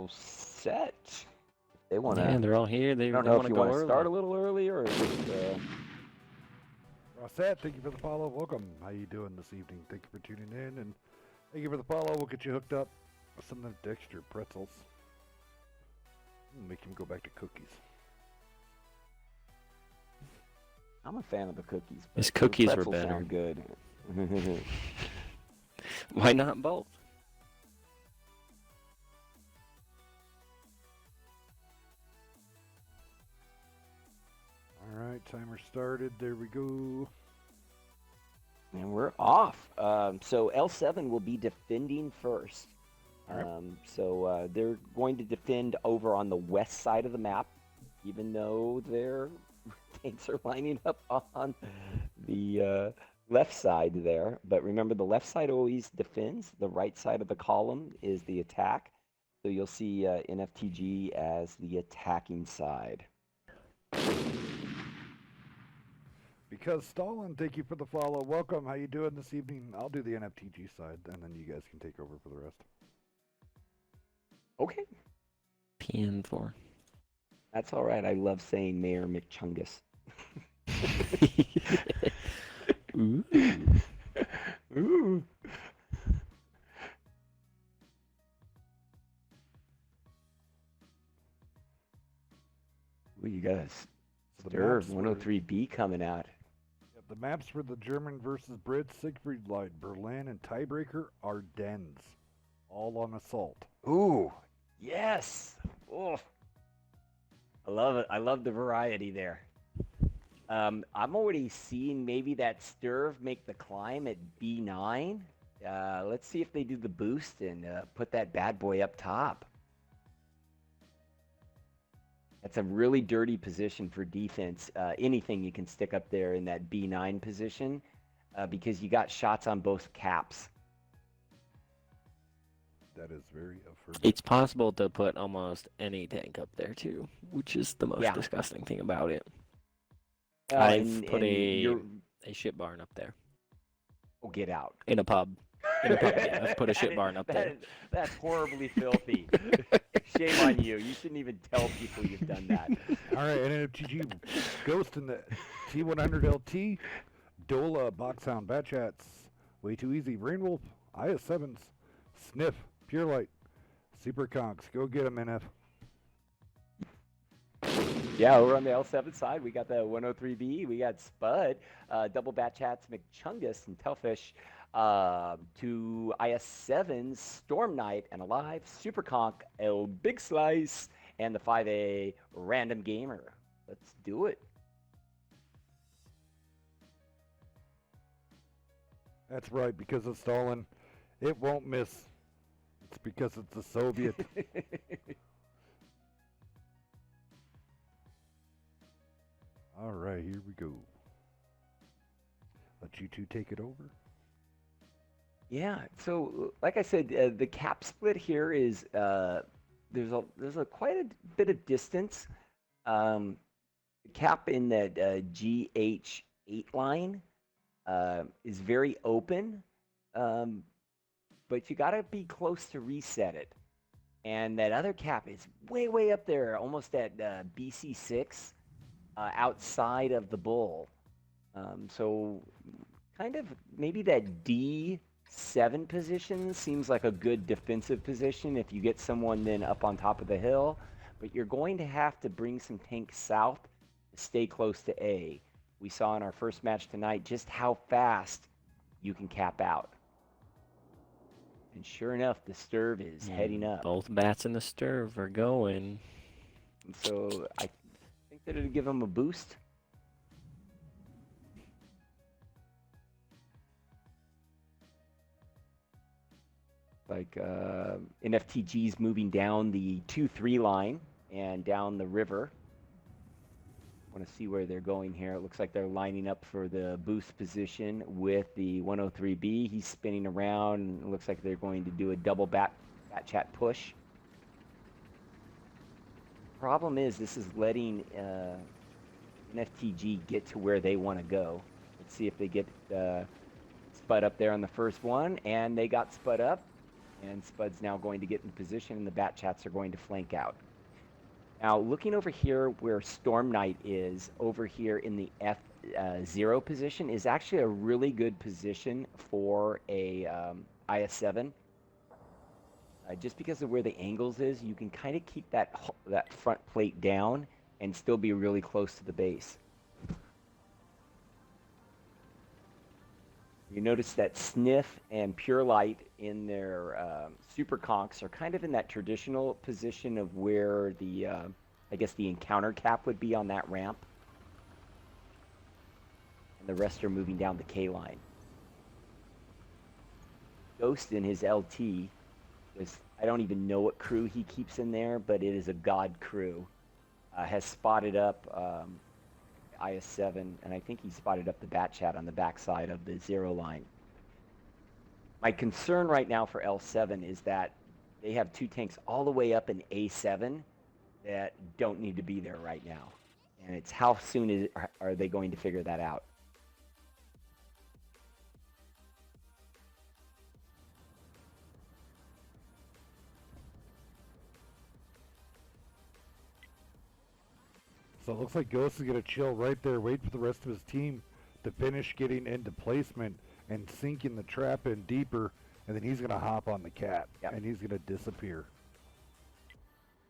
all set. If they want to. Yeah, they're all here. I They don't know want if to you go want to early. start a little early or just. Rossette, thank you for the follow. Welcome. How you doing this evening? Thank you for tuning in, and thank you for the follow. We'll get you hooked up with some of them Dexter pretzels. Make him go back to cookies. I'm a fan of the cookies. His but cookies were pretzels better. Sound good. Why not both? All right, timer started. There we go. And we're off. So L7 will be defending first. So they're going to defend over on the west side of the map, even though their tanks are lining up on the left side there. But remember, the left side always defends. The right side of the column is the attack. So you'll see NFTG as the attacking side. Because Stalin, thank you for the follow. Welcome. How you doing this evening? I'll do the NFTG side, and then you guys can take over for the rest. Okay. PN4. That's all right. I love saying Mayor McChungus. Ooh. Ooh. Ooh, you got a Sturv 103B coming out. The maps for the German versus Brit Siegfried Line, Berlin, and tiebreaker Ardennes, all on assault. Ooh, yes. Oh, I love it. I love the variety there. I'm already seeing maybe that Sturv make the climb at B9. Let's see if they do the boost and put that bad boy up top. That's a really dirty position for defense. Anything you can stick up there in that B9 position because you got shots on both caps. That is very affirmative. It's possible to put almost any tank up there too, which is the most disgusting thing about it. I've put a shit barn up there. Oh, get out. In a pub. In a pub, yeah. I've put a shit barn up there. That's horribly filthy. Shame on you. You shouldn't even tell people you've done that. All right, NFTG Ghost in the T100LT, Dola, Boxhound, Batchats, Way Too Easy, Rainwolf, IS7s, Sniff, Pure Light, Super Conks. Go get them, NF. Yeah, over on the L7 side, we got the 103B, we got Spud, Double Batchats, McChungus, and Telfish, to IS7's Storm Knight and Alive, Super Conk, El Big Slice, and the 5A Random Gamer. Let's do it. That's right, because of Stalin, it won't miss. It's because it's the Soviet. All right, here we go. Let you two take it over. Yeah, so like I said, the cap split here is there's a quite a bit of distance. The cap in that GH8 line is very open, but you got to be close to reset it. And that other cap is way up there, almost at BC6, outside of the bull. So kind of maybe that D7 position seems like a good defensive position if you get someone then up on top of the hill, but you're going to have to bring some tanks south to stay close to A. We saw in our first match tonight just how fast you can cap out. And sure enough, the Sturv is heading up. Both bats and the Sturv are going. And so I think that it'll give them a boost. Like NFTG's moving down the 2-3 line and down the river. Want to see where they're going here. It looks like they're lining up for the boost position with the 103B. He's spinning around, and it looks like they're going to do a double bat chat push. Problem is, this is letting NFTG get to where they want to go. Let's see if they get Spud up there on the first one, and they got Spud up. And Spud's now going to get in position, and the Bat Chats are going to flank out. Now, looking over here where Storm Knight is, over here in the F0 position, is actually a really good position for a IS-7. Just because of where the angles is, you can kind of keep that front plate down and still be really close to the base. You notice that Sniff and Pure Light in their super conks are kind of in that traditional position of where the, I guess the encounter cap would be on that ramp. And the rest are moving down the K line. Ghost in his LT was, I don't even know what crew he keeps in there, but it is a god crew. Has spotted up IS-7, and I think he spotted up the Bat Chat on the backside of the 0 line. My concern right now for L7 is that they have 2 tanks all the way up in A7 that don't need to be there right now. And it's how soon are they going to figure that out? So it looks like Ghost is going to chill right there, wait for the rest of his team to finish getting into placement and sinking the trap in deeper, and then he's going to hop on the cat, and he's going to disappear.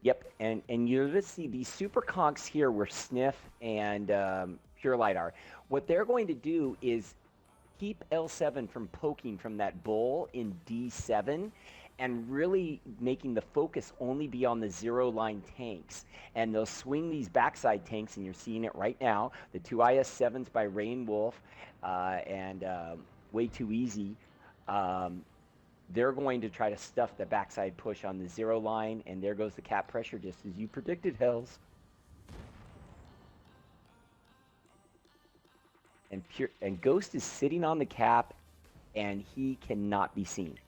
Yep, and you're going to see these super conks here where Sniff and Pure Light are. What they're going to do is keep L7 from poking from that bull in D7 and really making the focus only be on the 0 line tanks. And they'll swing these backside tanks, and you're seeing it right now. The 2 IS-7s by Rain Wolf and Way Too Easy. They're going to try to stuff the backside push on the 0 line, and there goes the cap pressure, just as you predicted, Hells. And Ghost is sitting on the cap, and he cannot be seen.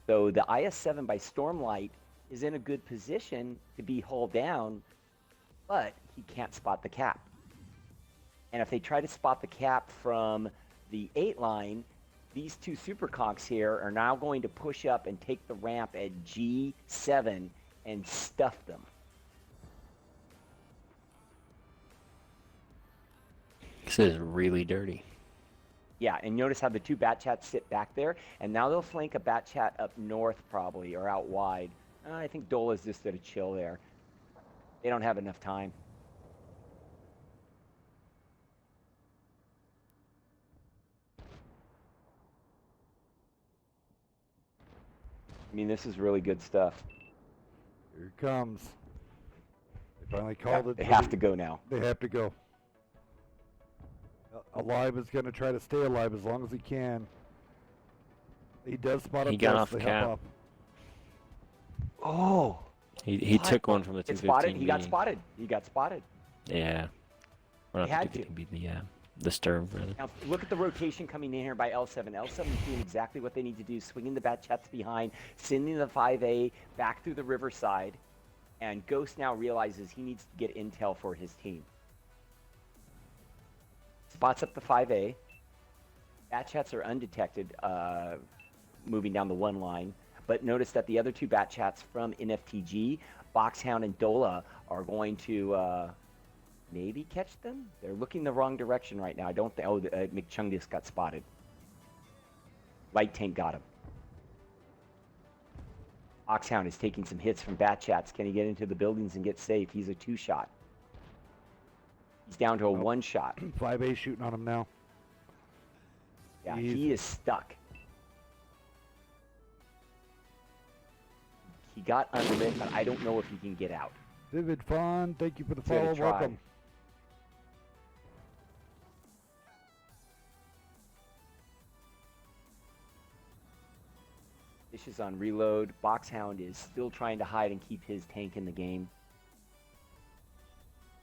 So the IS-7 by Stormlight is in a good position to be hull down, but he can't spot the cap. And if they try to spot the cap from the 8 line, these 2 super conks here are now going to push up and take the ramp at G7 and stuff them. This is really dirty. Yeah, and notice how the 2 Bat Chats sit back there, and now they'll flank a Bat Chat up north probably, or out wide. I think Dola's just going to chill there. They don't have enough time. I mean, this is really good stuff. Here it comes. They finally called it. They have to go now. They have to go. Alive is going to try to stay alive as long as he can. He does spot up. He got off the cap. Oh. He took one from the 215. He got spotted. He got spotted. Yeah. Or not had the 215B, the Sturm, rather. Now, look at the rotation coming in here by L7. L7 is doing exactly what they need to do, swinging the Bat Chats behind, sending the 5A back through the riverside, and Ghost now realizes he needs to get intel for his team. Spots up the 5A. Bat Chats are undetected moving down the 1 line, but notice that the other 2 Bat Chats from NFTG, Boxhound and Dola, are going to maybe catch them. They're looking the wrong direction right now. I don't think. Oh, McChungus got spotted. Light tank got him. Boxhound is taking some hits from Bat Chats. Can he get into the buildings and get safe? He's a 2-shot. He's down to a 1-shot. 5A shooting on him now. Yeah, he is stuck. He got unlit, but I don't know if he can get out. Vivid Fawn, thank you for the follow. Welcome. This is on reload. Boxhound is still trying to hide and keep his tank in the game.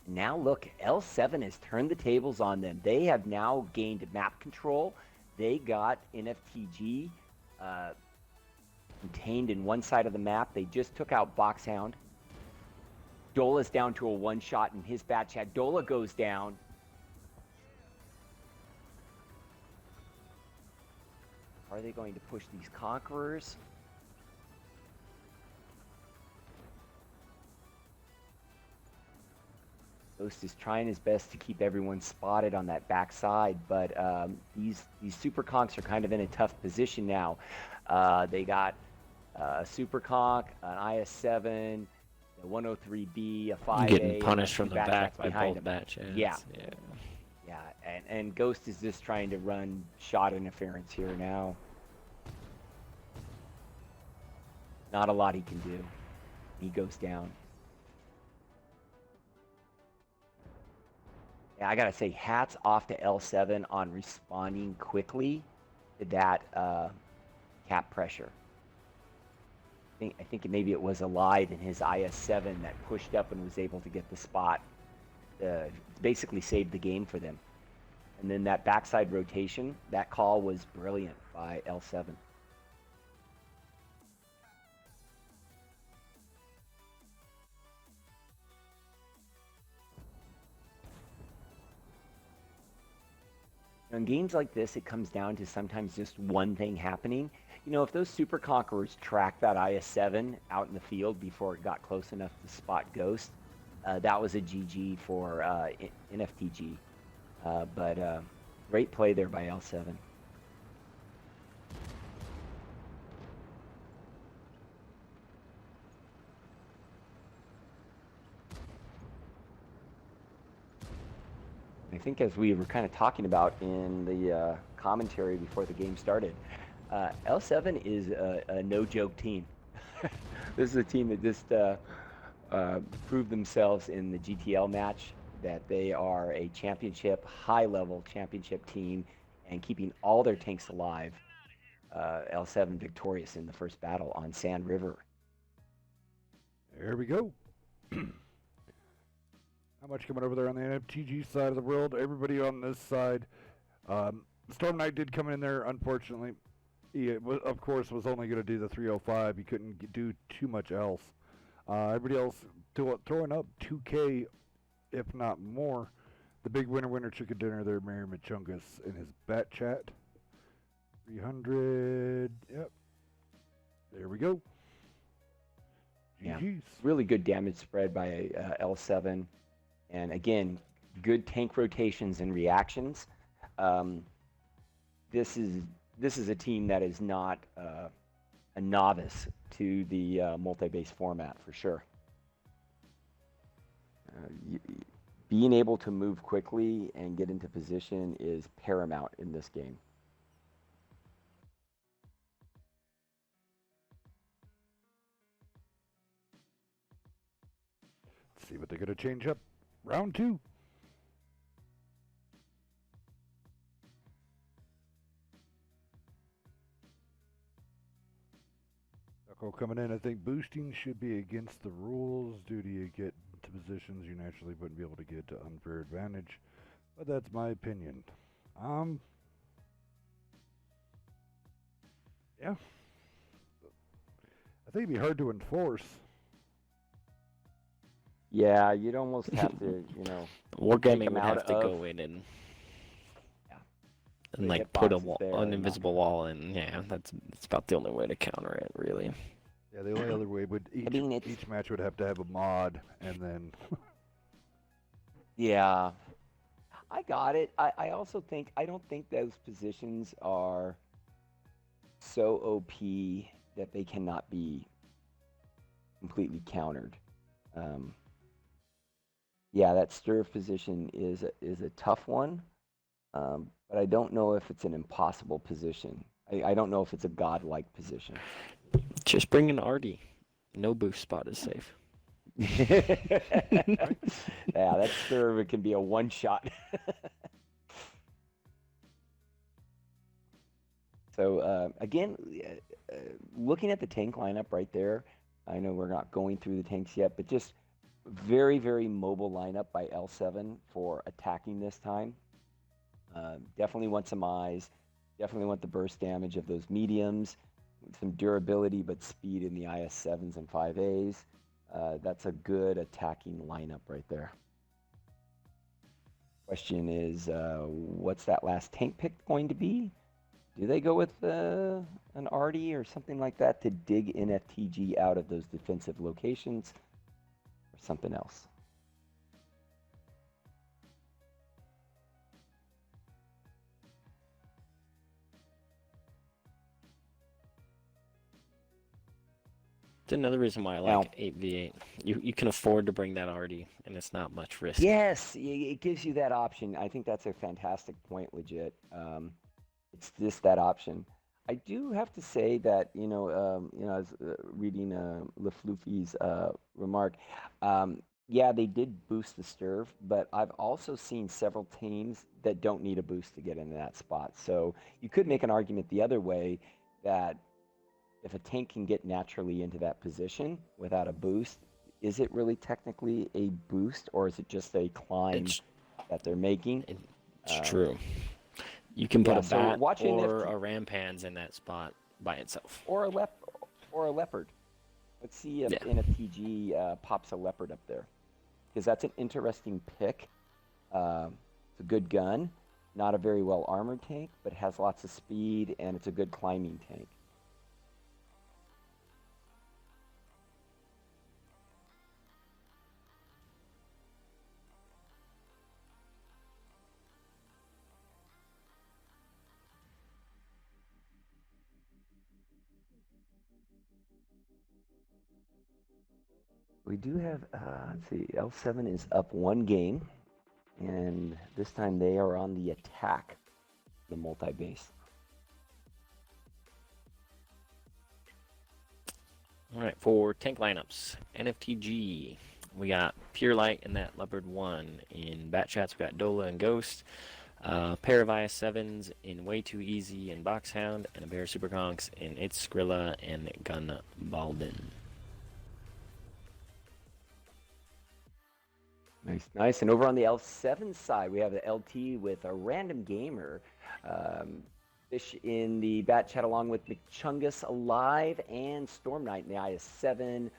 Now look, L7 has turned the tables on them. They have now gained map control. They got NFTG contained in one side of the map. They just took out Boxhound. Dola's down to a 1-shot in his Bat Chat. Dola goes down. Are they going to push these conquerors? Ghost is trying his best to keep everyone spotted on that backside, but these super conks are kind of in a tough position now. They got a super conk, an IS-7, a 103B, a 5A, getting punished from the back by both batches. Yeah. And Ghost is just trying to run shot interference here now. Not a lot he can do. He goes down. Yeah, I gotta say, hats off to L7 on responding quickly to that cap pressure. I think maybe it was Alive in his IS-7 that pushed up and was able to get the spot. Basically saved the game for them. And then that backside rotation, that call was brilliant by L7. In games like this, it comes down to sometimes just one thing happening. You know, if those Super Conquerors tracked that IS-7 out in the field before it got close enough to spot Ghost, that was a GG for NFTG. But great play there by L7. I think as we were kind of talking about in the commentary before the game started, L7 is a no-joke team. This is a team that just proved themselves in the GTL match, that they are a championship, high-level championship team, and keeping all their tanks alive. L7 victorious in the first battle on Sand River. There we go. Not much coming over there on the NFTG side of the world. Everybody on this side. Storm Knight did come in there, unfortunately. He, of course, was only going to do the 305. He couldn't do too much else. Everybody else throwing up 2K, if not more. The big winner chicken dinner there, Mary Machungus in his bat chat. 300. Yep. There we go. Yeah. GG's. Really good damage spread by L7. And again, good tank rotations and reactions. This is a team that is not a novice to the multi-base format for sure. Being able to move quickly and get into position is paramount in this game. Let's see what they're going to change up. Round 2. Echo coming in. I think boosting should be against the rules due to you get into positions you naturally wouldn't be able to get to unfair advantage. But that's my opinion. Yeah. I think it'd be hard to enforce. Yeah, you'd almost have to, Wargaming would have to go in and like put an invisible wall in. Yeah, that's about the only way to counter it, really. Yeah, the only other way would each match would have to have a mod, and then. Yeah, I got it. I also think I don't think those positions are so OP that they cannot be completely countered. Yeah, that stir position is a tough one, but I don't know if it's an impossible position. I don't know if it's a godlike position. Just bring in Artie. No boost spot is safe. Yeah, that stir can be a one-shot. So again, looking at the tank lineup right there, I know we're not going through the tanks yet, but just very, very mobile lineup by L7 for attacking this time. Definitely want some eyes. Definitely want the burst damage of those mediums. Some durability, but speed in the IS-7s and 5As. That's a good attacking lineup right there. Question is, what's that last tank pick going to be? Do they go with an Artie or something like that to dig NFTG out of those defensive locations, or something else? It's another reason why I like 8v8. You can afford to bring that already, and it's not much risk. Yes, it gives you that option. I think that's a fantastic point, legit. It's just that option. I do have to say that, I was reading LeFloofy's remark. Yeah, they did boost the Sturv, but I've also seen several teams that don't need a boost to get into that spot. So you could make an argument the other way that if a tank can get naturally into that position without a boost, is it really technically a boost, or is it just a climb that they're making? It's true. You can put a bat or a rampans in that spot by itself. Or a leopard. Let's see if NFTG pops a leopard up there, because that's an interesting pick. It's a good gun, not a very well armored tank, but has lots of speed, and it's a good climbing tank. We do have, let's see, L7 is up 1 game, and this time they are on the attack, the multi-base. All right, for tank lineups, NFTG, we got Pure Light in that Leopard 1. In Bat Chats, we got Dola and Ghost. Pair of IS-7s in Way Too Easy and Boxhound, and a pair of Super Conks in It's Skrilla and Gun Balden. Nice. And over on the L7 side, we have the LT with a random gamer. Fish in the Bat Chat along with McChungus Alive and Storm Knight in the IS-7.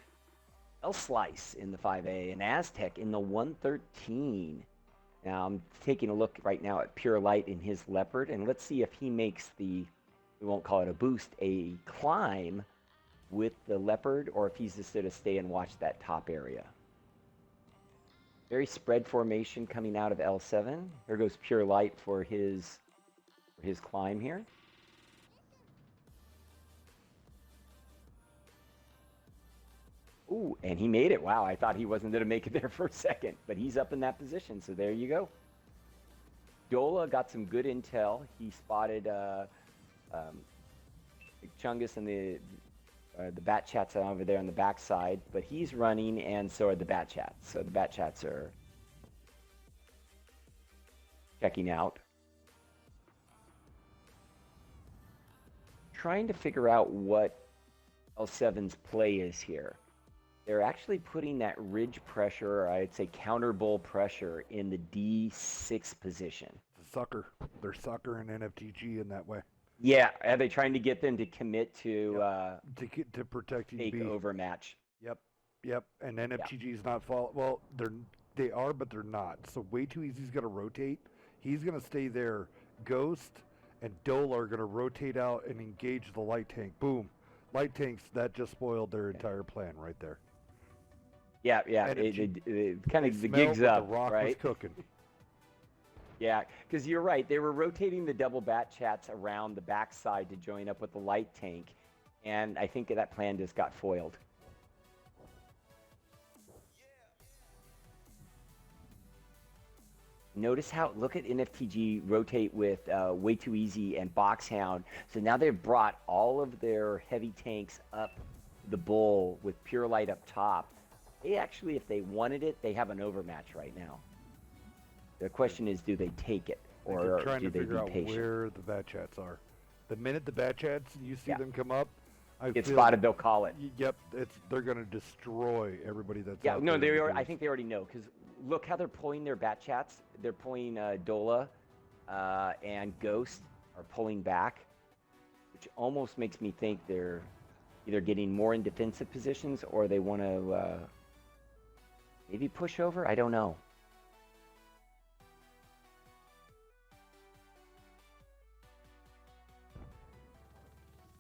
L-Slice in the 5A and Aztec in the 113. Now, I'm taking a look right now at Pure Light in his Leopard, and let's see if he makes we won't call it a boost, a climb with the Leopard, or if he's just going to stay and watch that top area. Very spread formation coming out of L7. Here goes Pure Light for his climb here. Ooh, and he made it. Wow, I thought he wasn't going to make it there for a second, but he's up in that position, so there you go. Dola got some good intel. He spotted Chungus and the Bat Chats over there on the backside, but he's running, and so are the Bat Chats. So the Bat Chats are checking out. Trying to figure out what L7's play is here. They're actually putting that ridge pressure, or I'd say counter bull pressure, in the D6 position. They're suckering NFTG in that way. Yeah, are they trying to get them to commit to to protecting take B overmatch? Yep. And NFTG's not fall. Well, they are, but they're not. So Way Too Easy's going to rotate. He's going to stay there. Ghost and Dola are going to rotate out and engage the light tank. Boom, light tanks. That just spoiled their entire plan right there. Yeah. It kind of the gig's up, the rock right? was cooking. Yeah, because you're right. They were rotating the double Bat Chats around the backside to join up with the light tank, and I think that plan just got foiled. Notice how, look at NFTG rotate with Way Too Easy and Boxhound. So now they've brought all of their heavy tanks up the bull with Pure Light up top. They actually, if they wanted it, they have an overmatch right now. The question is, do they take it, or they're trying do to they figure be out patient? where the Bat Chats are. The minute the Bat Chats, you see them come up, Get spotted, they'll call it. Yep, they're going to destroy everybody that's Yeah, out no, there. I think they already know, because look how they're pulling their Bat Chats. They're pulling Dola and Ghost are pulling back, which almost makes me think they're either getting more in defensive positions or they want to maybe push over. I don't know.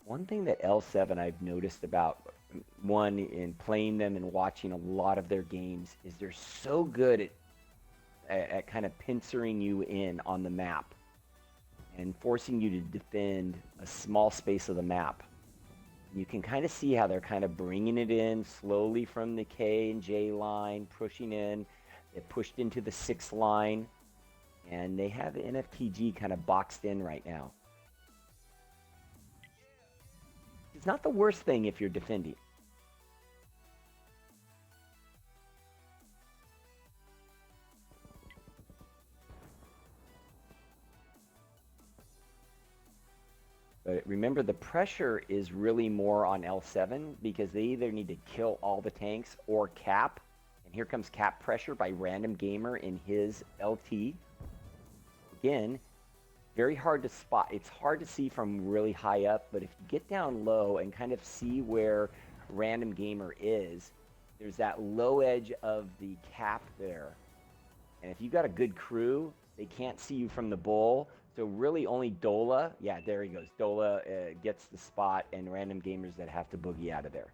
One thing that L7 I've noticed about one in playing them and watching a lot of their games is they're so good at kind of pincering you in on the map and forcing you to defend a small space of the map. You can kind of see how they're kind of bringing it in slowly from the K and J line, pushing in. They pushed into the 6 line, and they have NFTG kind of boxed in right now. It's not the worst thing if you're defending. But remember, the pressure is really more on L7 because they either need to kill all the tanks or cap. And here comes cap pressure by Random Gamer in his LT. Again, very hard to spot. It's hard to see from really high up, but if you get down low and kind of see where Random Gamer is, there's that low edge of the cap there. And if you got a good crew, they can't see you from the bull. So really only Dola, yeah, there he goes. Dola gets the spot, and Random Gamers that have to boogie out of there.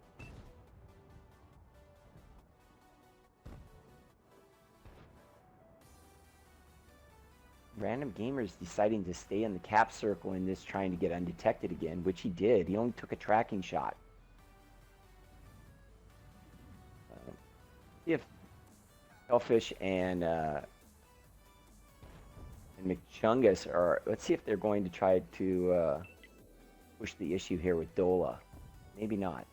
Random Gamers deciding to stay in the cap circle in this, trying to get undetected again, which he did. He only took a tracking shot. See if Selfish and McChungus are, let's see if they're going to try to push the issue here with Dola. Maybe not.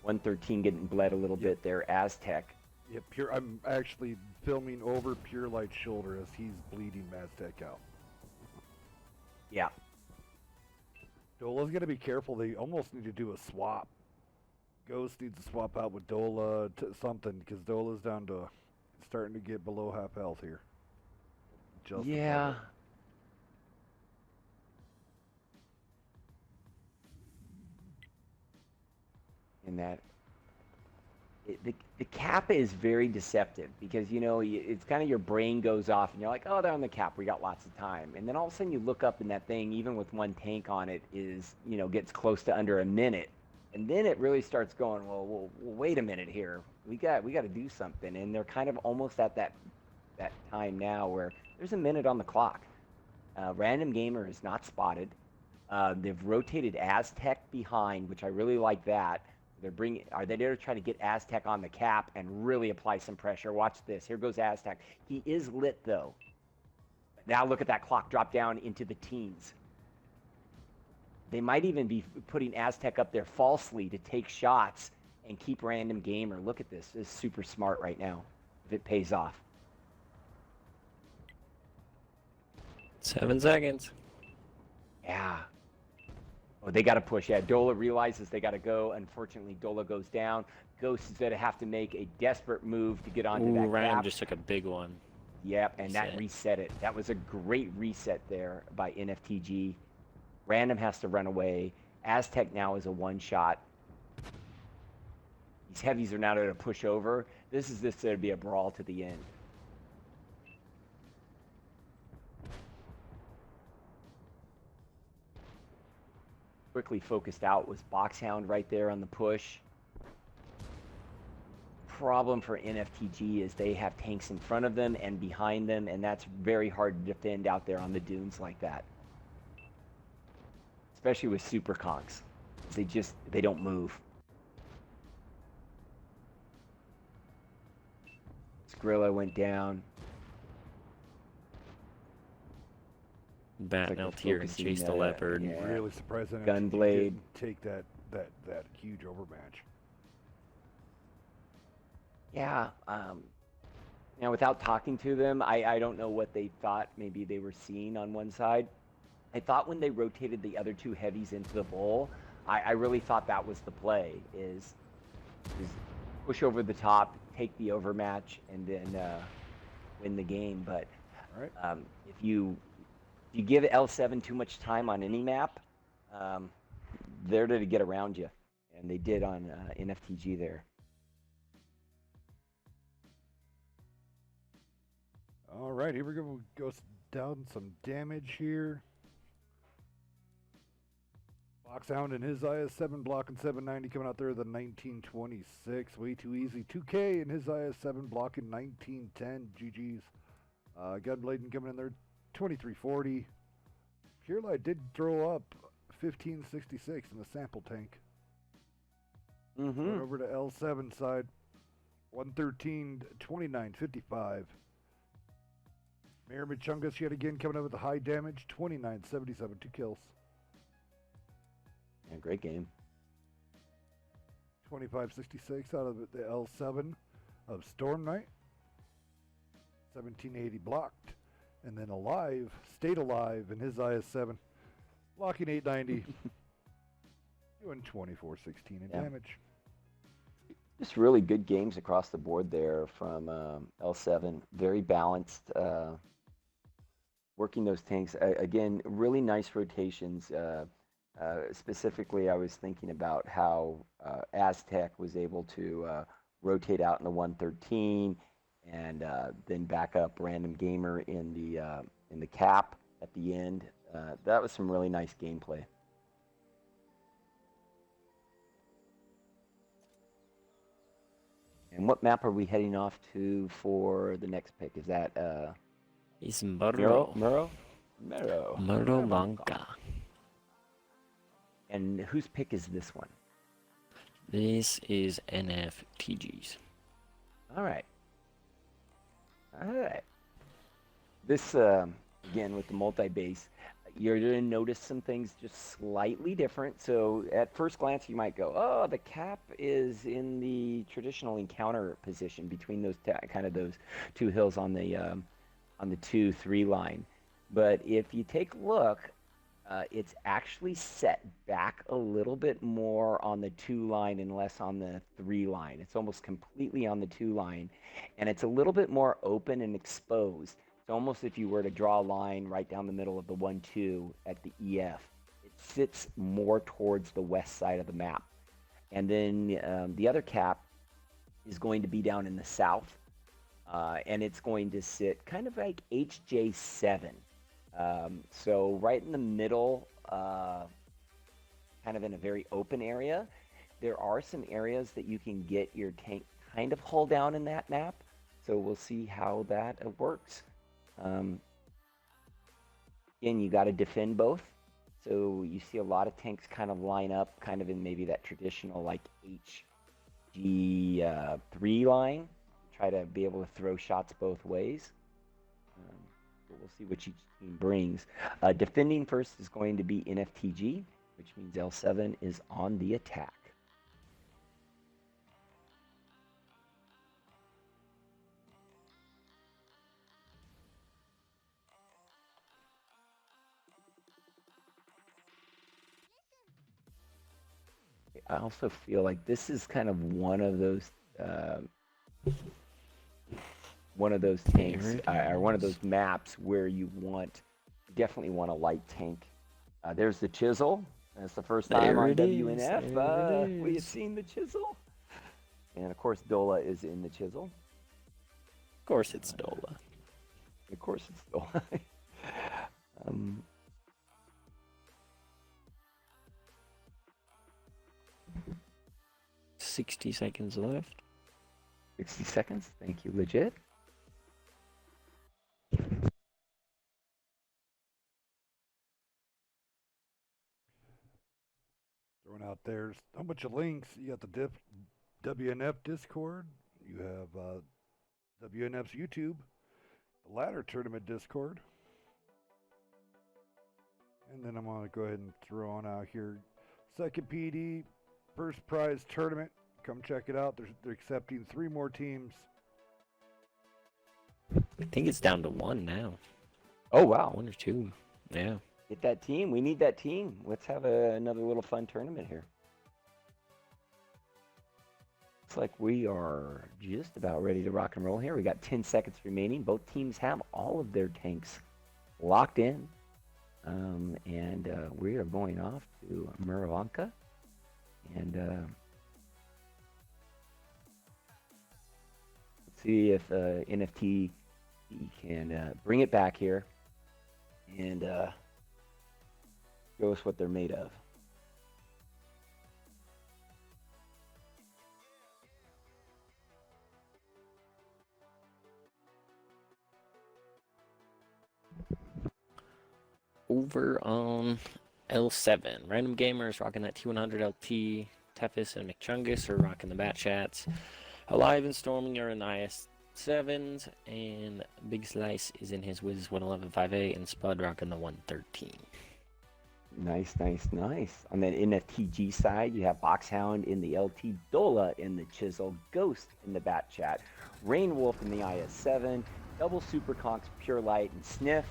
$113 getting bled a little bit there. Aztec. Yeah, I'm actually filming over Pure Light's shoulder as he's bleeding Maztec out. Yeah. Dola's got to be careful. They almost need to do a swap. Ghost needs to swap out with Dola to something because Dola's down to starting to get below half health here. Just yeah. And that the cap is very deceptive because, you know, it's kind of your brain goes off and you're like, oh, they're on the cap. We got lots of time. And then all of a sudden you look up and that thing, even with one tank on it, is, you know, gets close to under a minute. And then it really starts going, well, wait a minute here. We got to do something. And they're kind of almost at that time now where there's a minute on the clock. Random Gamer is not spotted. They've rotated Aztec behind, which I really like that. Are they there to try to get Aztec on the cap and really apply some pressure? Watch this. Here goes Aztec. He is lit though. Now look at that clock drop down into the teens. They might even be putting Aztec up there falsely to take shots and keep Random Gamer. Look at this. This is super smart right now, if it pays off. 7 seconds. Yeah. Oh, they got to push. Yeah, Dola realizes they got to go. Unfortunately, Dola goes down. Ghost is going to have to make a desperate move to get onto that Random cap. just took a big one. Yep, and that reset it. That was a great reset there by NFTG. Random has to run away. Aztec now is a one-shot. These heavies are now going to push over. This is going to be a brawl to the end. Quickly focused out was Boxhound right there on the push. Problem for NFTG is they have tanks in front of them and behind them, and that's very hard to defend out there on the dunes like that. Especially with super conks. They don't move. Skrilla went down. Bat Like and LT and chase the leopard. yeah. Really surprising. Gunblade. Take that huge overmatch. Yeah. Now, without talking to them, I don't know what they thought maybe they were seeing on one side. I thought when they rotated the other two heavies into the bowl, I really thought that was the play, is push over the top, take the overmatch, and then win the game. But Right. if you give L7 too much time on any map, they're there to get around you. And they did on NFTG there. All right. right, here we go. We'll go down some damage here. Boxhound and his IS-7 blocking 790 coming out there the 1926. Way too easy. 2K and his IS-7 blocking 1910. GG's. Gunbladen coming in there 2340. Pure Light did throw up 1566 in the sample tank. Going over to L7 side. 113 2955. Mayor Michungus yet again coming up with the high damage 2977. 2 kills. Yeah, great game. 2566 out of the L7 of Storm Knight. 1780 blocked. And then alive, stayed alive in his IS-7. Blocking 890. Doing 2416 in damage. Just really good games across the board there from L7. Very balanced. Working those tanks. Again, really nice rotations. Specifically, I was thinking about how Aztec was able to rotate out in the 113 and then back up Random Gamer in the cap at the end. That was some really nice gameplay. And what map are we heading off to for the next pick? Is that It's Muro? Muro Blanca. And whose pick is this one? This is NFTG's. All right. This, again, with the multi-base, you're going to notice some things just slightly different. So at first glance, you might go, oh, the cap is in the traditional encounter position between those those two hills on the 2-3 line. But if you take a look, it's actually set back a little bit more on the 2 line and less on the 3 line. It's almost completely on the 2 line, and it's a little bit more open and exposed. It's almost if you were to draw a line right down the middle of the 1-2 at the EF. It sits more towards the west side of the map. And then the other cap is going to be down in the south, and it's going to sit kind of like HJ7. So right in the middle, kind of in a very open area. There are some areas that you can get your tank kind of hull down in that map. So we'll see how that works. Again, you got to defend both. So you see a lot of tanks kind of line up kind of in maybe that traditional like HG3 line. Try to be able to throw shots both ways. But we'll see what each team brings. Defending first is going to be NFTG, which means L7 is on the attack. I also feel like this is kind of one of those tanks or one of those maps where you definitely want a light tank. There's the Chisel. That's the first time on WNF we have seen the Chisel. And of course Dola is in the Chisel. Of course it's Dola. Of course it's Dola. 60 seconds left. 60 seconds. Thank you, legit. Throwing out there's a bunch of links. You got the WNF Discord. You have WNF's YouTube. The ladder tournament Discord. And then I'm going to go ahead and throw on out here. Second PD, first prize tournament. Come check it out. They're accepting 3 more teams. I think it's down to 1 now. Oh, wow. 1 or 2. Yeah. Get that team. We need that team. Let's have another little fun tournament here. Looks like we are just about ready to rock and roll here. We got 10 seconds remaining. Both teams have all of their tanks locked in. And we are going off to Muravanka. And let's see if NFT He can bring it back here and show us what they're made of. Over on L7, Random Gamers rocking that T100 LT. Tefis and McChungus are rocking the Bat Chats. Alive and Storming are in the IS7s, and Big Slice is in his Wiz 111.5A, and Spud rocking the 113. Nice, nice, nice. On that NFTG side, you have Boxhound in the LT, Dola in the Chisel, Ghost in the Bat Chat, Rainwolf in the IS7, Double Super Conks, Pure Light, and Sniff,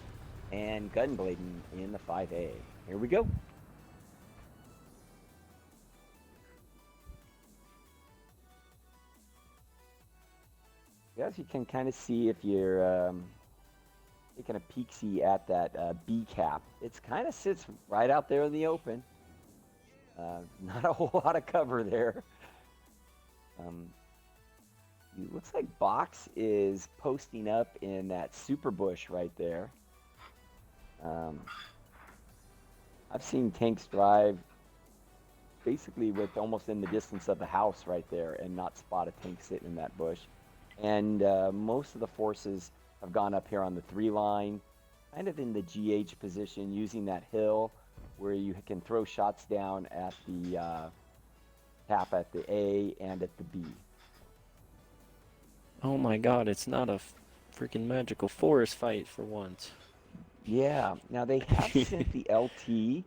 and Gunblade in the 5A. Here we go. Yes, you can kind of see if you're taking a peek-see at that B cap. It kind of sits right out there in the open. Not a whole lot of cover there. It looks like Box is posting up in that super bush right there. I've seen tanks drive basically with almost in the distance of the house right there and not spot a tank sitting in that bush. And most of the forces have gone up here on the 3 line, kind of in the GH position, using that hill where you can throw shots down at the cap at the A and at the B. Oh my god, it's not a freaking magical forest fight for once. Yeah, now they have sent the LT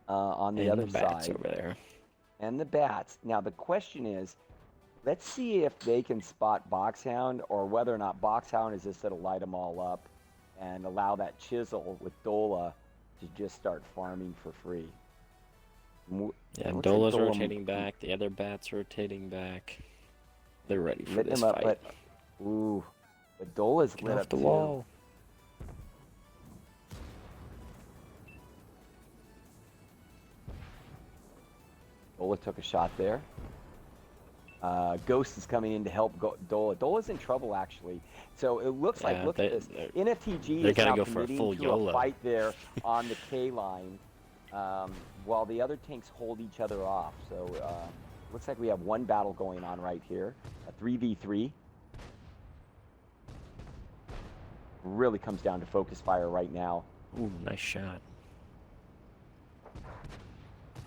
on the other bats side. over there. And the bats. Now the question is, let's see if they can spot Boxhound or whether or not Boxhound is just going to light them all up and allow that Chisel with Dola to just start farming for free. Yeah, Looks like Dola's Dola rotating back. The other bats rotating back. They're ready for lit this them up, fight. but ooh, but Dola's Get lit off up the too. wall. Dola took a shot there. Ghost is coming in to help Dola. Dola's in trouble, actually. So it looks like, look at this. NFTG is now committing to a fight there on the K line while the other tanks hold each other off. So looks like we have one battle going on right here, a 3v3. Really comes down to focus fire right now. Ooh, nice shot.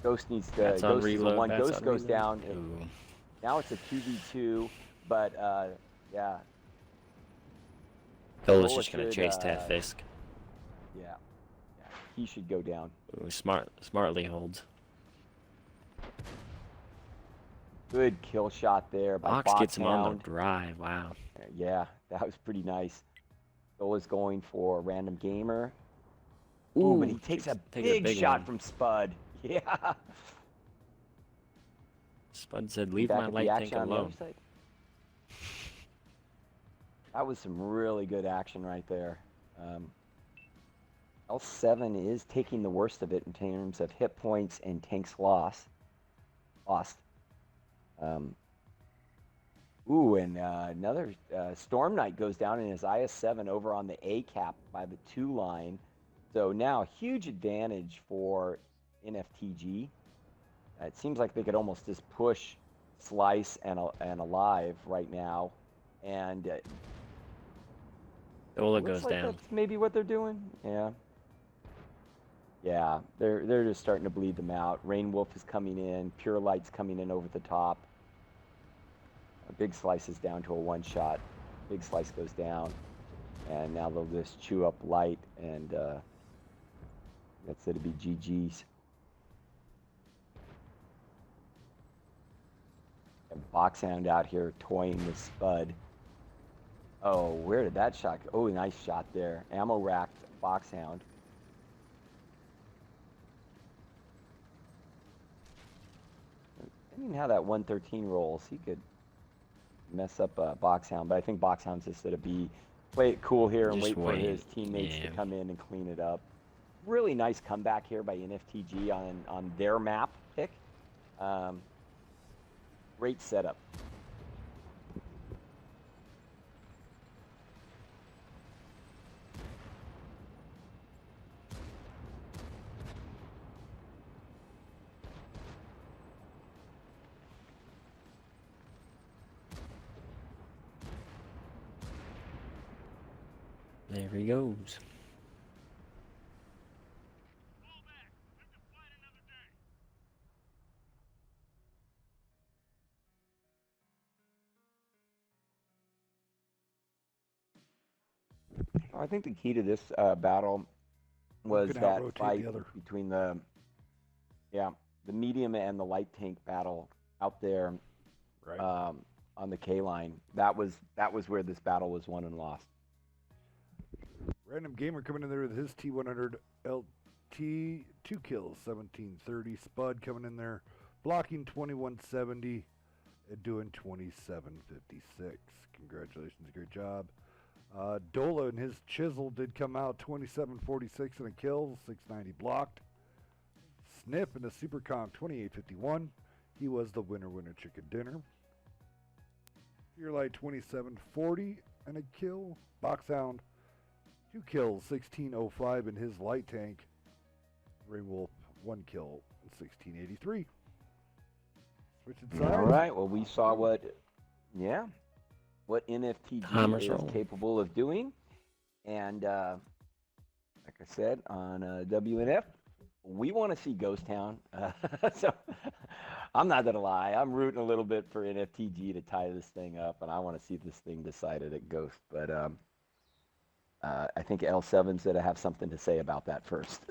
Ghost needs to. That's on Ghost is the reload. one. That's Ghost on goes reload. down. Ooh. Now it's a 2v2, but yeah. Dola's Dola just gonna should, chase that Fisk. Yeah, he should go down. Ooh, smartly holds. Good kill shot there by Box gets him on Boxhound. the drive. Wow. Yeah, that was pretty nice. Dola's going for random gamer. Ooh, Ooh, but he takes a takes big shot one. from Spud. Yeah. Spud said, "Leave Back my at the light tank action on the other alone." side. That was some really good action right there. L7 is taking the worst of it in terms of hit points and tanks lost. Ooh, and another Storm Knight goes down in his IS-7 over on the A cap by the 2 line. So now huge advantage for NFTG. It seems like they could almost just push Slice and Alive right now, and Dola looks goes like down. that's maybe what they're doing. Yeah. Yeah, they're just starting to bleed them out. Rainwolf is coming in. Pure Light's coming in over the top. Big Slice is down to a 1-shot. Big Slice goes down, and now they'll just chew up Light, and that's it'll be GG's. And Boxhound out here toying with Spud. Oh, where did that shot go? Oh, nice shot there. Ammo racked Boxhound. Depending on how that 113 rolls, he could mess up Boxhound, but I think Boxhound's just going to play it cool here and Just wait for wait. his teammates to come in and clean it up. Really nice comeback here by NFTG on their map pick. Great setup. There he goes. I think the key to this battle One was can that out-rotate fight the other. between the medium and the light tank battle out there Right. on the K line. That was where this battle was won and lost. Random Gamer coming in there with his T100 LT, 2 kills, 1730. Spud coming in there, blocking 2170 and doing 2756. Congratulations, great job. Dola and his Chisel did come out 2746 and a kill, 690 blocked. Sniff and the Super Conk 2851. He was the winner chicken dinner. Fearlight 2740 and a kill. Boxhound 2 kills, 1605 in his light tank. Rainwolf 1 kill, 1683. Switching sides. All right. Well, we saw what NFTG Commerce is roll. capable of doing, and like I said on WNF, we want to see Ghost Town. So I'm not gonna lie, I'm rooting a little bit for NFTG to tie this thing up, and I want to see this thing decided at Ghost. But I think L7's gonna have something to say about that first.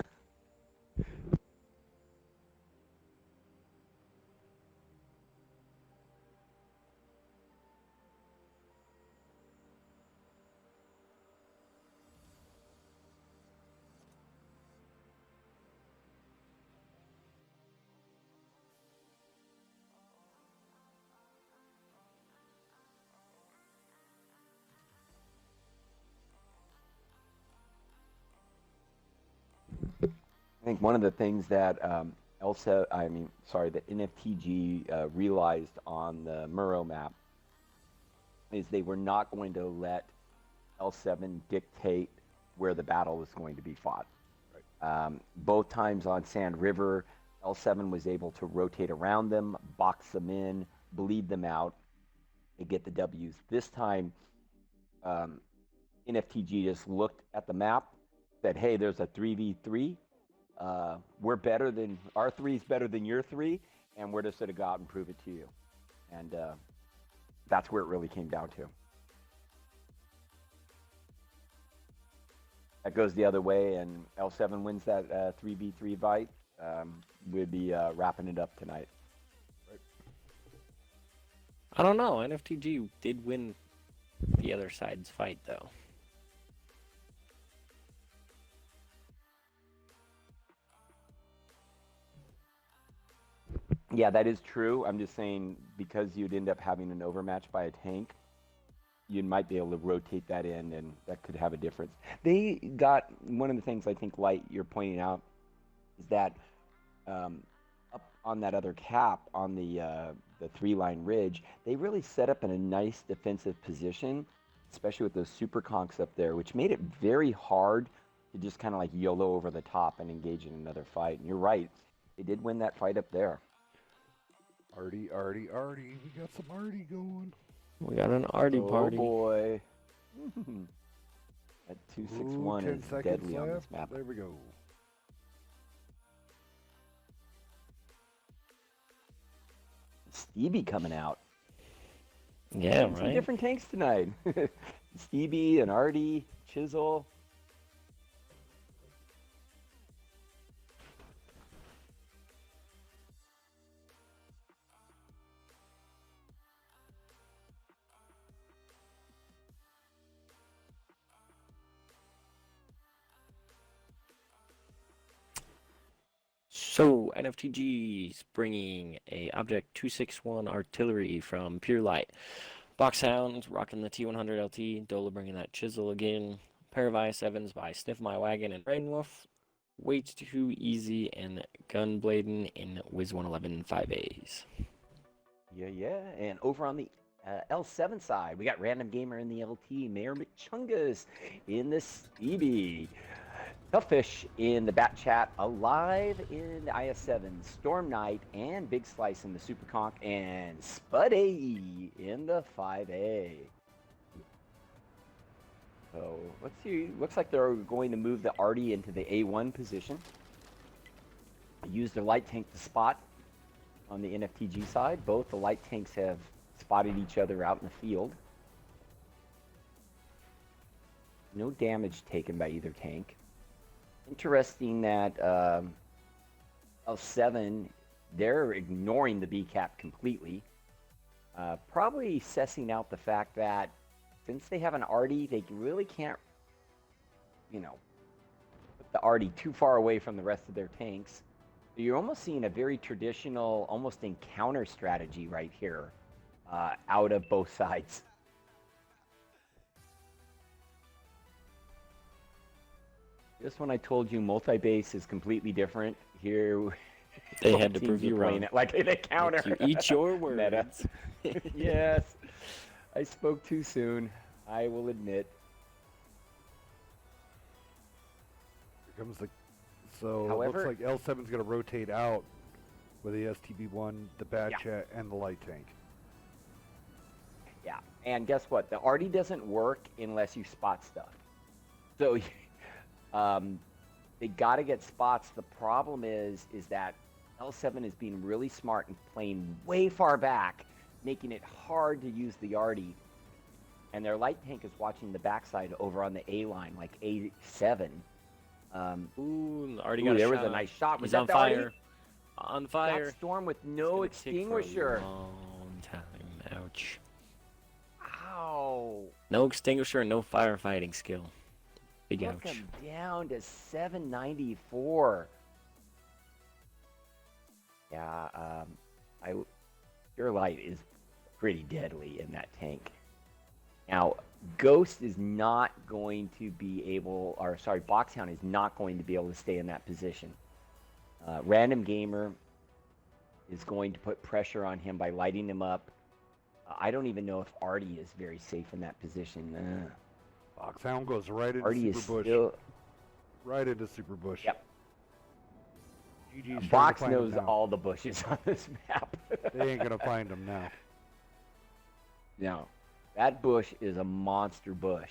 I think one of the things that that NFTG realized on the Murrow map is they were not going to let L7 dictate where the battle was going to be fought. Right. Both times on Sand River, L7 was able to rotate around them, box them in, bleed them out, and get the Ws. This time, NFTG just looked at the map, said, hey, there's a 3v3. We're better than, our 3 is better than your 3, and we're just going to go out and prove it to you. And that's where it really came down to. That goes the other way, and L7 wins that 3v3 fight. We'll be wrapping it up tonight. I don't know. NFTG did win the other side's fight, though. Yeah, that is true. I'm just saying because you'd end up having an overmatch by a tank, you might be able to rotate that in, and that could have a difference. They got one of the things I think, Light, you're pointing out, is that up on that other cap on the 3-line ridge, they really set up in a nice defensive position, especially with those super conks up there, which made it very hard to just kind of like YOLO over the top and engage in another fight. And you're right, they did win that fight up there. Artie. We got some Artie going. We got an Artie party. Oh boy. That 261 Ooh, 10 is seconds deadly on this left. map. There we go. Stevie coming out. Yeah, Some right? different tanks tonight. Stevie and Artie, Chisel. So, NFTG's bringing a Object 261 artillery from Pure Light. Boxhound rocking the T100 LT. Dola bringing that Chisel again. Pair of IS-7s by Sniff My Wagon and Rainwolf. Way Too Easy and Gunblading in Wiz 111 5As. Yeah. And over on the L7 side, we got Random Gamer in the LT, Mayor McChungus in the Stevie. Toughish in the Bat Chat, Alive in the IS-7, Storm Knight, and Big Slice in the Super Conk, and Spuddy in the 5A. So let's see. Looks like they're going to move the Artie into the A1 position. Use their light tank to spot on the NFTG side. Both the light tanks have spotted each other out in the field. No damage taken by either tank. Interesting that L7, they're ignoring the B cap completely. Probably sussing out the fact that since they have an Artie, they really can't, put the Artie too far away from the rest of their tanks. So you're almost seeing a very traditional, almost encounter strategy right here, out of both sides. Just when I told you multi-base is completely different, here They both had to teams prove are you playing wrong. it like an encounter. You eat your Meta. words. Yes, I spoke too soon. I will admit. Here comes the. So However- it looks like L7's going to rotate out with the STB1, the Bad Yeah. Chat, and the light tank. Yeah, and guess what? The Artie doesn't work unless you spot stuff. So, they got to get spots. The problem is that L7 is being really smart and playing way far back, making it hard to use the Artie. And their light tank is watching the backside over on the A line, like A7. Ooh, already Ooh, got a there shot. was a nice shot. Was He's that on the Artie? fire. On fire. That Storm with It's no gonna take for a extinguisher. long time. Ouch. Ow. No extinguisher and no firefighting skill. Big Look ouch. him down to 794. Yeah, your light is pretty deadly in that tank. Now, Ghost is not going to be able, or sorry, Boxhound is not going to be able to stay in that position. Random Gamer is going to put pressure on him by lighting him up. I don't even know if Artie is very safe in that position. Foxhound goes right into Artie is Super Bush. still. Right into Super Bush. Yep. GG's trying to Box find him knows now. all the bushes on this map. They ain't going to find him now. No, that bush is a monster bush.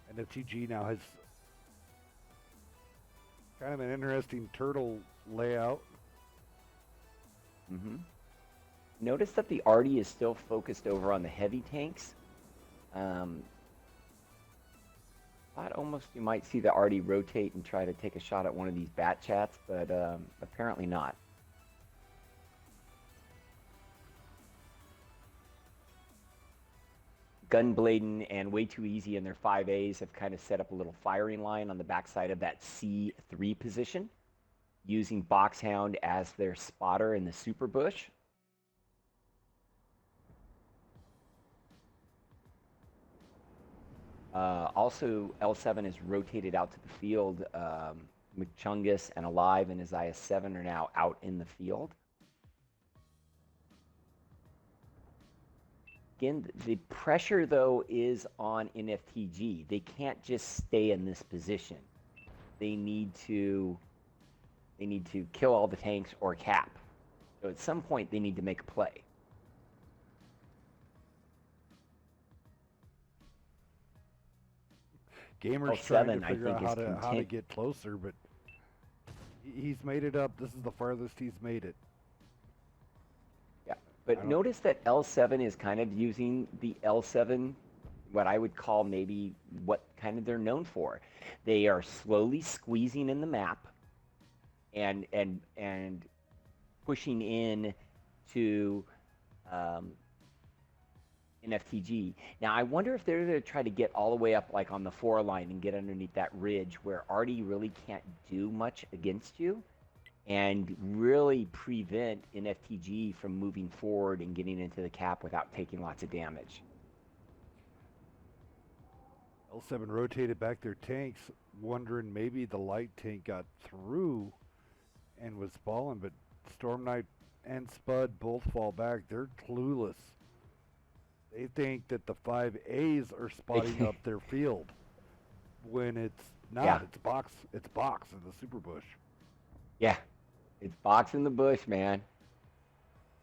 And FTG now has kind of an interesting turtle layout. Mm-hmm. Notice that the Artie is still focused over on the heavy tanks. Thought almost you might see the Artie rotate and try to take a shot at one of these bat chats, but apparently not. Gunbladen and Way Too Easy and their 5As have kind of set up a little firing line on the backside of that C3 position, using Boxhound as their spotter in the super bush. Also, L7 is rotated out to the field. McChungus and Alive and Isaiah 7 are now out in the field. Again, the pressure, though, is on NFTG. They can't just stay in this position. They need to kill all the tanks or cap. So at some point, they need to make a play. Gamer's L7, trying to I figure out think, how is to get closer, but he's made it up. This is the farthest he's made it. Yeah, I but don't- notice that L7 is kind of using the L7, what I would call maybe what kind of they're known for. They are slowly squeezing in the map and pushing in to NFTG. Now, I wonder if they're going to try to get all the way up like on the 4 line and get underneath that ridge where Artie really can't do much against you and really prevent NFTG from moving forward and getting into the cap without taking lots of damage. L7 rotated back their tanks, wondering maybe the light tank got through and was falling, but Storm Knight and Spud both fall back. They're clueless. They think that the 5As are spotting up their field when it's not. Yeah. It's box in the super bush. Yeah, it's box in the bush, man.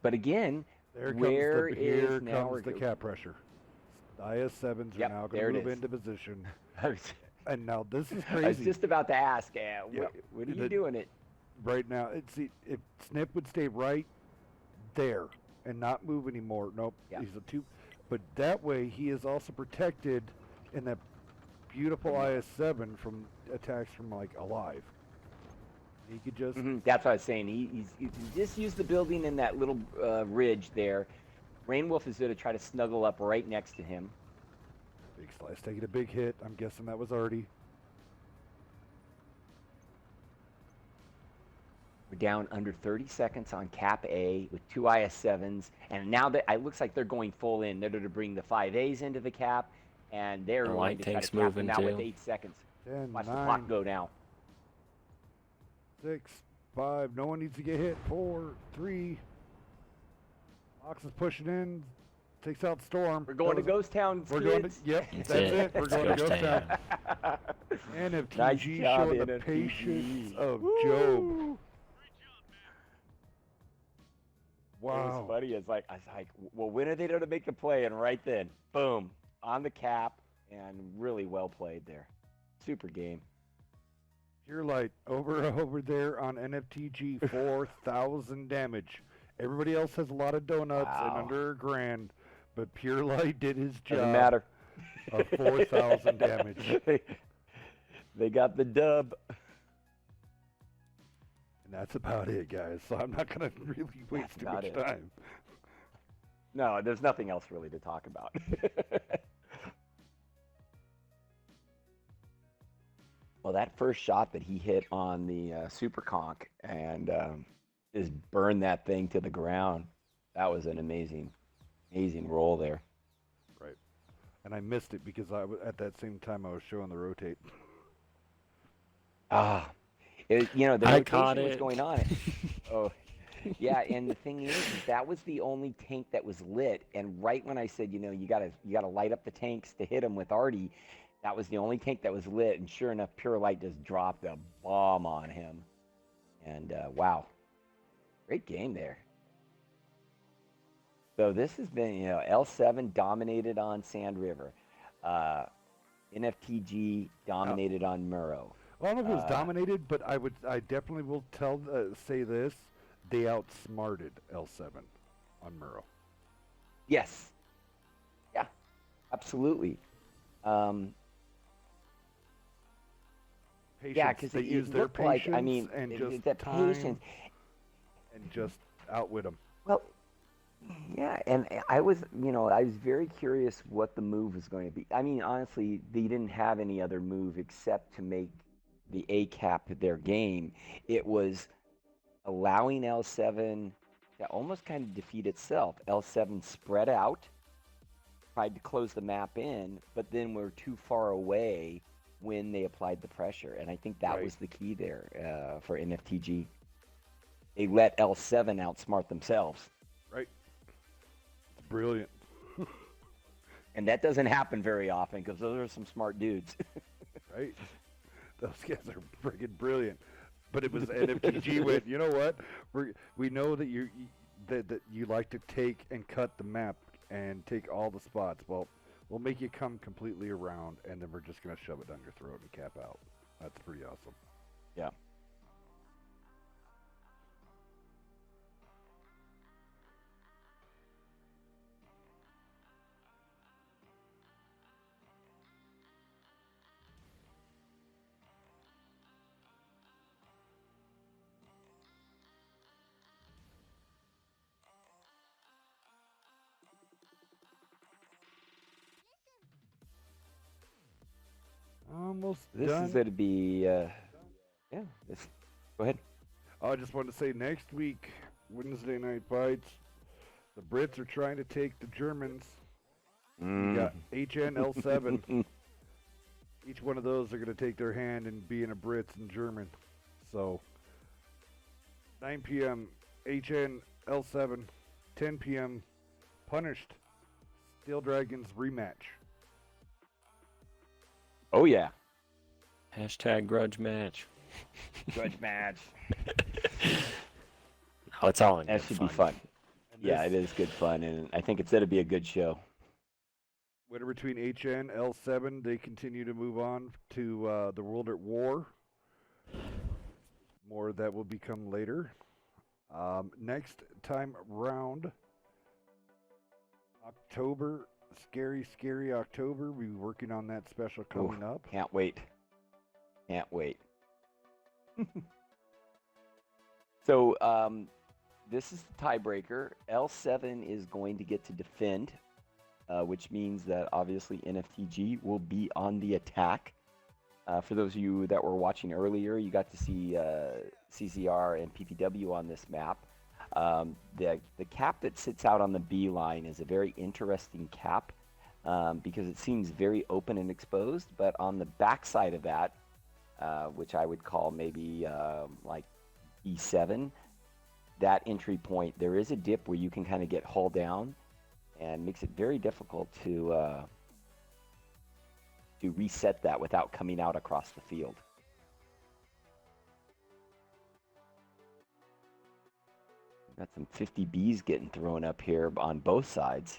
But again, There where comes the, here is now comes the cap pressure. IS-7s are Yep, now going there to it move is. into position. I was, And now this is I was crazy. just about to ask, Yeah, what are you doing it? right now, if Snip would stay right there and not move anymore, nope, Yeah. he's a two. But that way, he is also protected in that beautiful From the- IS-7 from attacks from like alive. He could just That's what I was saying. You can just use the building in that little ridge there. Rainwolf is going to try to snuggle up right next to him. big slice taking a big hit. I'm guessing that was already. We're down under 30 seconds on Cap A with 2 IS-7s. And now that it looks like they're going full in. They're going to bring the 5As into the cap. And they're The going light to try tank's to cap them moving out with too. 8 seconds. 10, Watch the 9, clock go now. 6, 5. No one needs to get hit. 4, 3. Fox is pushing in. Takes out Storm. We're going to That was- Ghost Town, We're going to. kids. Yep, That's that's it. it. We're It's going to Ghost Ghost Town. Town. NFTG Nice job, showing the NFTG. patience of Woo! Job. It was Wow. funny. I was like, well, when are they going to make the play? And right then, boom, on the cap, and really well played there. Super game. Pure Light over there on NFTG 4,000 damage. Everybody else has a lot of donuts and Wow. under $1,000, but Pure Light did his job Doesn't matter. of 4,000 damage. They got the dub. And that's about it, guys. So I'm not going to really waste too about much it. time. No, there's nothing else really to talk about. Well, that first shot that he hit on the Super Conch and just burned that thing to the ground, that was an amazing roll there. Right. And I missed it because at that same time I was showing the rotate. Ah, the I caught rotation was it. going on. Oh, yeah, and the thing is that was the only tank that was lit. And right when I said, you gotta light up the tanks to hit him with Artie, that was the only tank that was lit. And sure enough, Pure Light just dropped a bomb on him. And wow, great game there. So this has been, L7 dominated on Sand River, NFTG dominated on Murrow. Well, I don't know if it was dominated, but I definitely will say this: they outsmarted L7 on Murrow. Yes. Yeah, absolutely. Patience. Yeah, because they it use their looked like, patience and just that time patience. and just outwit them. Well, yeah, and I was very curious what the move was going to be. I mean, honestly, they didn't have any other move except to make the A cap their game. It was allowing L7 to almost kind of defeat itself. L7 spread out, tried to close the map in, but then were too far away when they applied the pressure. And I think that Right. was the key there for NFTG. They let L7 outsmart themselves. Right. It's brilliant. And that doesn't happen very often because those are some smart dudes. Right. Those guys are friggin' brilliant. But it was NFTG with, you know what? We know that that you like to take and cut the map and take all the spots. Well, we'll make you come completely around, and then we're just going to shove it down your throat and cap out. That's pretty awesome. Yeah. Almost This done. is going to be, go ahead. I just wanted to say next week, Wednesday night fights, the Brits are trying to take the Germans. You got HNL7. Each one of those are going to take their hand in being a Brits and German. So, 9 p.m. HNL7, 10 p.m. Punished Steel Dragons rematch. Oh, yeah. Hashtag grudge match. Grudge match. Oh, it's all in That good should fun. be fun. And Yeah, this- it is good fun, and I think it's going to be a good show. Winner between HN, L7. They continue to move on to the World at War. More of that will become later. Next time round, October, scary October. We'll be working on that special coming Ooh, up. Can't wait. Can't wait. So this is the tiebreaker. L7 is going to get to defend, which means that obviously NFTG will be on the attack. For those of you that were watching earlier, you got to see CCR and PPW on this map. The cap that sits out on the B line is a very interesting cap because it seems very open and exposed, but on the backside of that, which I would call maybe like E7, that entry point, there is a dip where you can kind of get hull down, and makes it very difficult to reset that without coming out across the field. Got some 50Bs getting thrown up here on both sides.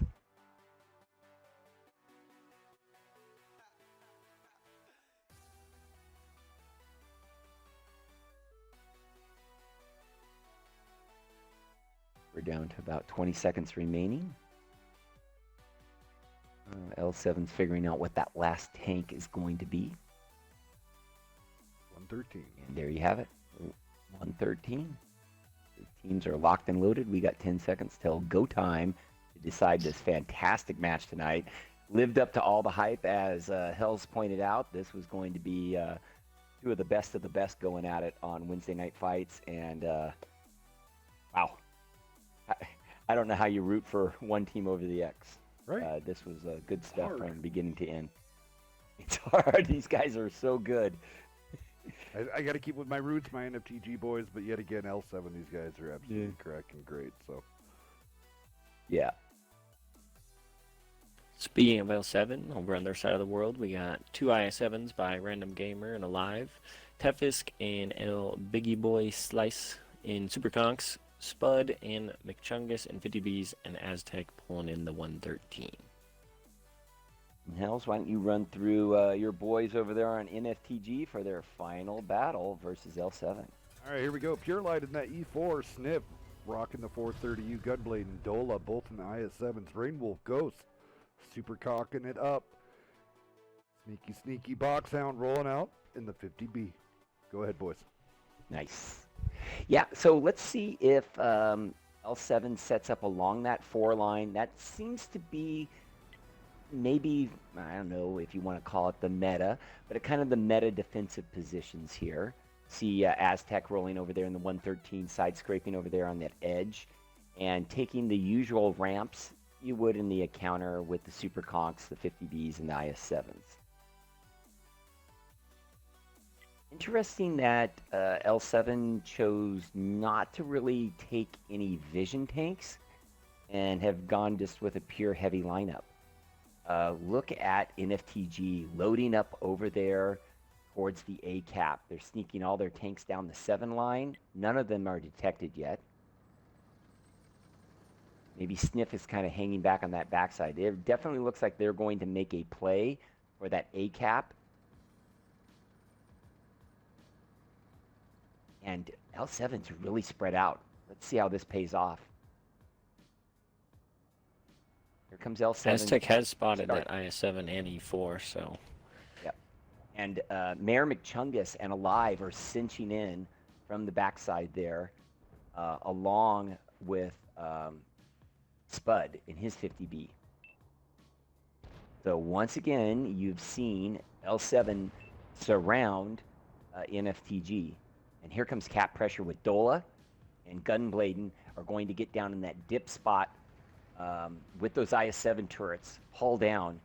We're down to about 20 seconds remaining. L7's figuring out what that last tank is going to be. 113. And there you have it. 113. The teams are locked and loaded. We got 10 seconds till go time to decide this fantastic match tonight. Lived up to all the hype, as Hells pointed out. This was going to be two of the best going at it on Wednesday Night Fights. And wow. I don't know how you root for one team over the X. Right. This was good stuff hard. from beginning to end. It's hard. These guys are so good. I got to keep with my roots, my NFTG boys, but yet again, L7, these guys are absolutely correct and great. So, Yeah. Speaking of L7, over on their side of the world, we got two IS7s by Random Gamer and Alive, Tefisk and El Biggie Boy Slice in Super Conks, Spud and McChungus and 50Bs, and Aztec pulling in the 113. Hells, why don't you run through your boys over there on NFTG for their final battle versus L7? all right, here we go. Pure Light in that E4, Snip, rocking the 430U, Gunblade and Dola, both in the IS7s. Rainwolf, Ghost, super cocking it up. Sneaky Box Hound rolling out in the 50B. Go ahead, boys. Nice. Yeah, so let's see if L7 sets up along that 4 line. That seems to be maybe, I don't know if you want to call it the meta, but kind of the meta defensive positions here. See Aztec rolling over there in the 113, side scraping over there on that edge, and taking the usual ramps you would in the encounter with the Super Conks, the 50Bs, and the IS7s. Interesting that L7 chose not to really take any vision tanks and have gone just with a pure heavy lineup. Look at NFTG loading up over there towards the A cap. They're sneaking all their tanks down the 7 line. None of them are detected yet. Maybe Sniff is kind of hanging back on that backside. It definitely looks like they're going to make a play for that A cap. And L7's really spread out. Let's see how this pays off. Here comes L7. Aztec has spotted that IS7 and E4, so. Yep. And Mayor McChungus and Alive are cinching in from the backside there, along with Spud in his 50B. So once again, you've seen L7 surround NFTG. And here comes cap pressure with Dola and Gunbladen are going to get down in that dip spot with those IS-7 turrets, hull down,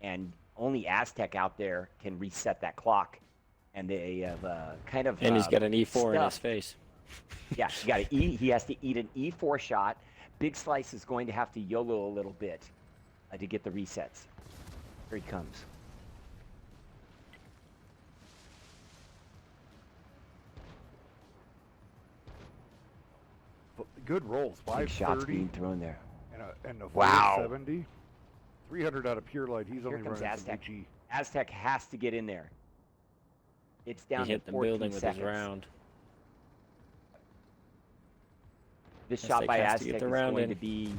and only Aztec out there can reset that clock. And they have kind of And he's got an E4 in his stuffed. face. Yeah, he has to eat an E4 shot. Big Slice is going to have to YOLO a little bit to get the resets. Here he comes. Good rolls. Big shots 530 being thrown there. and a Wow. 470. 300 out of Pure Light. He's Here only comes running Aztec. some HE. Aztec has to get in there. It's He down to hit the 14 building with seconds. his round. This Aztec shot by has to get Aztec the is round going in. to be.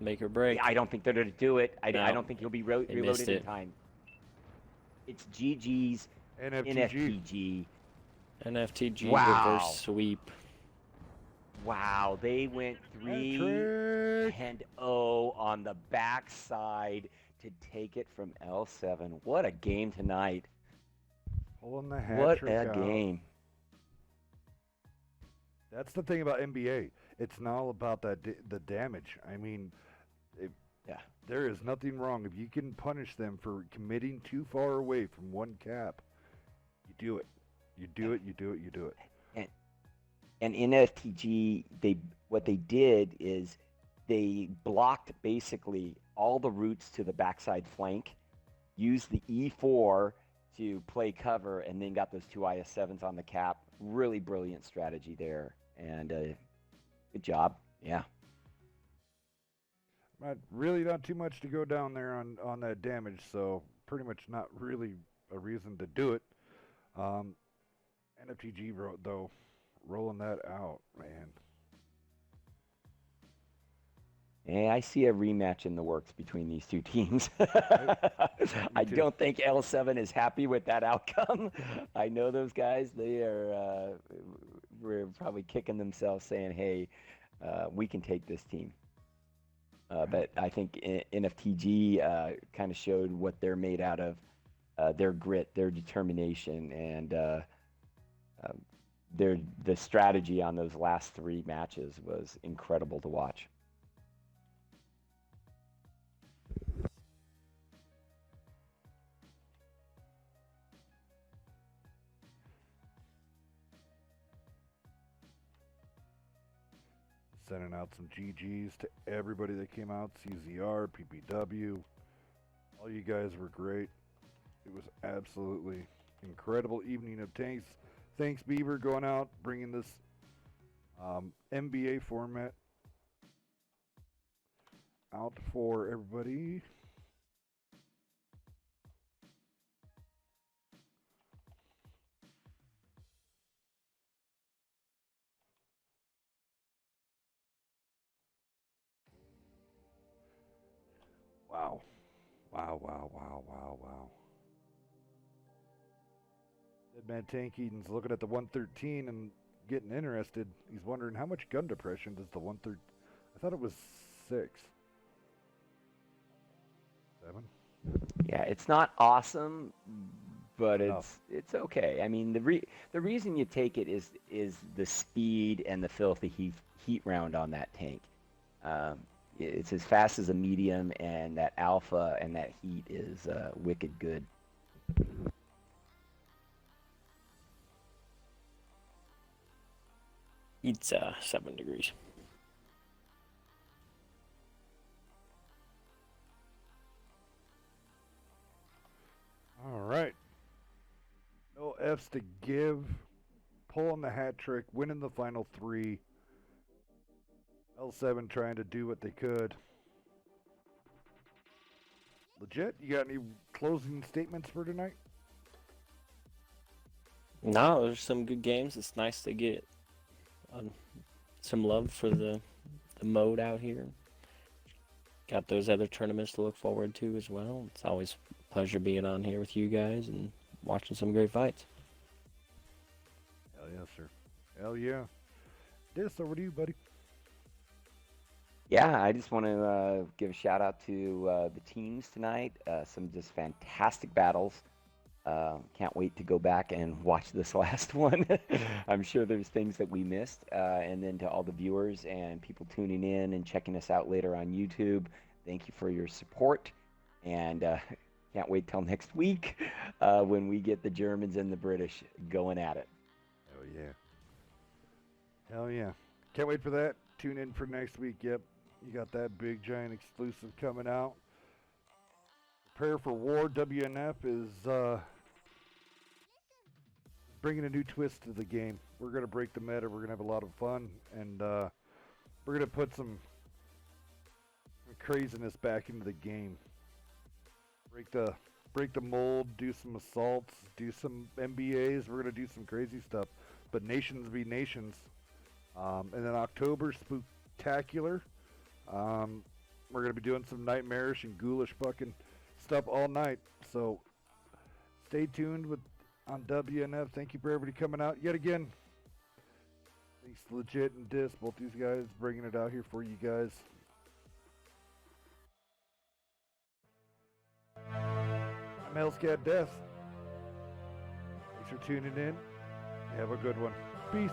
Make or break. I don't think they're going to do it. I No, don't think he'll be they missed reloaded in it. time. It's GG's NFTG. NFTG. NFTG Wow. reverse sweep. Wow, they went 3-0 on the backside to take it from L7. What a game tonight. Pulling the hat What trick a out. game. That's the thing about MBA. It's not all about that the damage. I mean, there is nothing wrong. If you can punish them for committing too far away from one cap, you do it. You do it, you do it, you do it. And in NFTG, what they did is they blocked basically all the routes to the backside flank, used the E4 to play cover, and then got those two IS-7s on the cap. Really brilliant strategy there. And good job. Yeah. Not too much to go down there on that damage, so pretty much not really a reason to do it. NFTG, though, rolling that out, man. Yeah, I see a rematch in the works between these two teams. I too. don't think L7 is happy with that outcome. I know those guys. They are we're probably kicking themselves saying, hey, we can take this team. But I think NFTG kind of showed what they're made out of, their grit, their determination, and the strategy on those last three matches was incredible to watch. Sending out some GGs to everybody that came out, CZR, PPW. All you guys were great. It was absolutely incredible evening of tanks. Thanks, Beaver, going out, bringing this MBA format out for everybody. Wow. Wow, wow, wow, wow, wow. Deadman Tank Eden's looking at the 113 and getting interested. He's wondering how much gun depression does the 113... I thought it was 6. 7? Yeah, it's not awesome, but Enough. it's okay. I mean, the reason you take it is the speed and the filthy heat round on that tank. It's as fast as a medium, and that alpha and that heat is wicked good. It's 7 degrees. All right. No F's to give. Pulling the hat trick, winning the final 3. L7 trying to do what they could. Legit, you got any closing statements for tonight? No, there's some good games. It's nice to get some love for the mode out here. Got those other tournaments to look forward to as well. It's always a pleasure being on here with you guys and watching some great fights. Hell yeah, sir. Hell yeah. Dis, over to you, buddy. Yeah, I just want to give a shout out to the teams tonight. Some just fantastic battles. Can't wait to go back and watch this last one. I'm sure there's things that we missed. And then to all the viewers and people tuning in and checking us out later on YouTube, thank you for your support. And can't wait till next week when we get the Germans and the British going at it. Hell yeah. Hell yeah. Can't wait for that. Tune in for next week. Yep. You got that big giant exclusive coming out. Prepare for War. WNF is bringing a new twist to the game. We're going to break the meta. We're going to have a lot of fun. And we're going to put some craziness back into the game. Break the mold, do some assaults, do some MBAs. We're gonna do some crazy stuff, but nations be nations. And then October Spooktacular. We're gonna be doing some nightmarish and ghoulish fucking stuff all night. So stay tuned on WNF. Thank you for everybody coming out yet again. Thanks Legit and Dis, both these guys bringing it out here for you guys. I'm Hellscat Death. Thanks for tuning in. Have a good one. Peace.